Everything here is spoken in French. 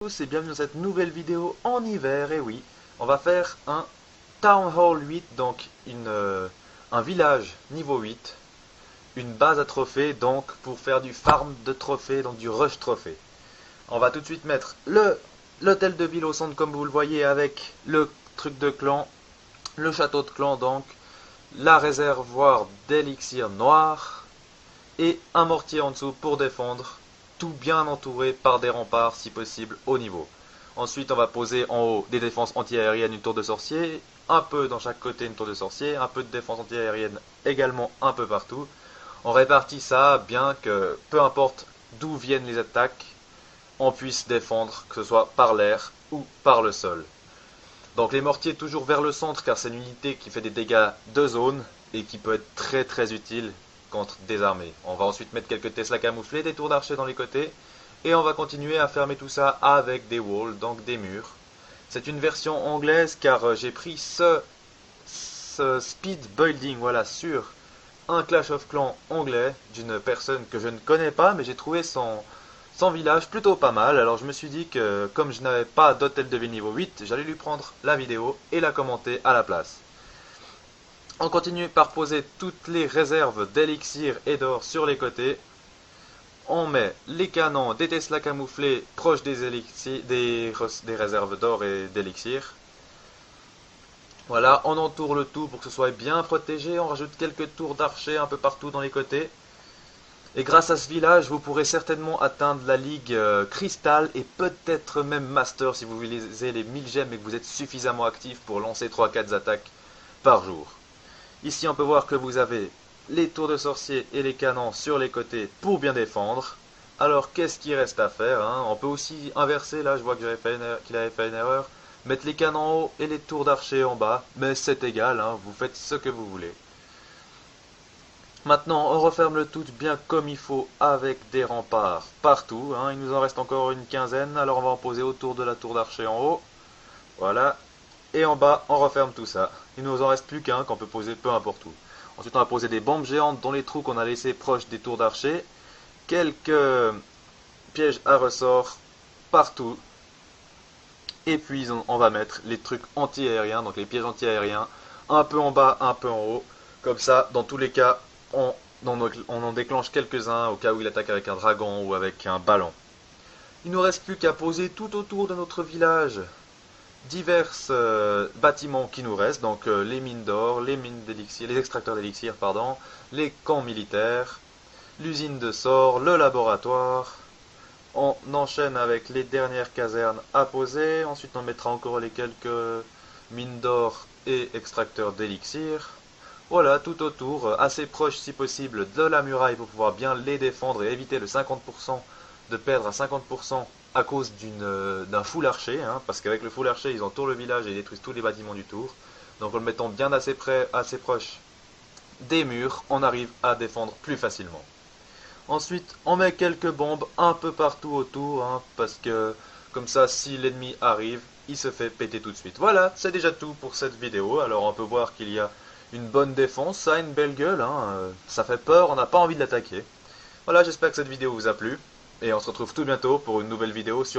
Tous et bienvenue dans cette nouvelle vidéo en hiver, et oui, on va faire un Town Hall 8, donc un village niveau 8, une base à trophées, donc pour faire du farm de trophées, donc du rush trophée. On va tout de suite mettre l'hôtel de ville au centre comme vous le voyez avec le truc de clan, le château de clan donc, la réservoir d'élixir noir et un mortier en dessous pour défendre, tout bien entouré par des remparts si possible au niveau. Ensuite on va poser en haut des défenses anti-aériennes, une tour de sorcier, un peu dans chaque côté une tour de sorcier, un peu de défense anti-aérienne également un peu partout. On répartit ça bien que peu importe d'où viennent les attaques, on puisse défendre, que ce soit par l'air ou par le sol. Donc les mortiers toujours vers le centre car c'est une unité qui fait des dégâts de zone et qui peut être très utile contre des armées. On va ensuite mettre quelques Tesla camouflés, des tours d'archer dans les côtés et on va continuer à fermer tout ça avec des walls, donc des murs. C'est une version anglaise car j'ai pris ce speed building voilà, sur un Clash of Clans anglais d'une personne que je ne connais pas, mais j'ai trouvé son village plutôt pas mal. Alors je me suis dit que comme je n'avais pas d'hôtel de ville niveau 8, j'allais lui prendre la vidéo et la commenter à la place. On continue par poser toutes les réserves d'élixir et d'or sur les côtés. On met les canons des Tesla camouflés proches des réserves d'or et d'élixir. Voilà, on entoure le tout pour que ce soit bien protégé. On rajoute quelques tours d'archers un peu partout dans les côtés. Et grâce à ce village, vous pourrez certainement atteindre la ligue cristal et peut-être même master si vous visez les 1000 gemmes et que vous êtes suffisamment actif pour lancer 3-4 attaques par jour. Ici on peut voir que vous avez les tours de sorcier et les canons sur les côtés pour bien défendre. Alors qu'est-ce qu'il reste à faire hein? On peut aussi inverser, là je vois qu'il avait fait une erreur. Mettre les canons en haut et les tours d'archer en bas, mais c'est égal, hein, vous faites ce que vous voulez. Maintenant, on referme le tout bien comme il faut avec des remparts partout. Hein. Il nous en reste encore une quinzaine, alors on va en poser autour de la tour d'archer en haut. Voilà. Et en bas, on referme tout ça. Il nous en reste plus qu'un qu'on peut poser peu importe où. Ensuite, on va poser des bombes géantes dans les trous qu'on a laissés proches des tours d'archer. Quelques pièges à ressort partout. Et puis, on va mettre les trucs anti-aériens, donc les pièges anti-aériens, un peu en bas, un peu en haut. Comme ça, dans tous les cas, on en déclenche quelques-uns au cas où il attaque avec un dragon ou avec un ballon. Il ne nous reste plus qu'à poser tout autour de notre village divers bâtiments qui nous restent, donc les mines d'or, les mines d'élixir, les extracteurs d'élixir, pardon, les camps militaires, l'usine de sorts, le laboratoire. On enchaîne avec les dernières casernes à poser, ensuite on mettra encore les quelques mines d'or et extracteurs d'élixir. Voilà, tout autour, assez proche si possible de la muraille pour pouvoir bien les défendre et éviter le 50% de perdre à 50% à cause d'un full archer, hein, parce qu'avec le full archer, ils entourent le village et détruisent tous les bâtiments du tour. Donc en le mettant bien assez proche des murs, on arrive à défendre plus facilement. Ensuite, on met quelques bombes un peu partout autour, hein, parce que comme ça, si l'ennemi arrive, il se fait péter tout de suite. Voilà, c'est déjà tout pour cette vidéo. Alors on peut voir qu'il y a une bonne défense, ça a une belle gueule, hein, ça fait peur, on n'a pas envie de l'attaquer. Voilà, j'espère que cette vidéo vous a plu, et on se retrouve tout bientôt pour une nouvelle vidéo sur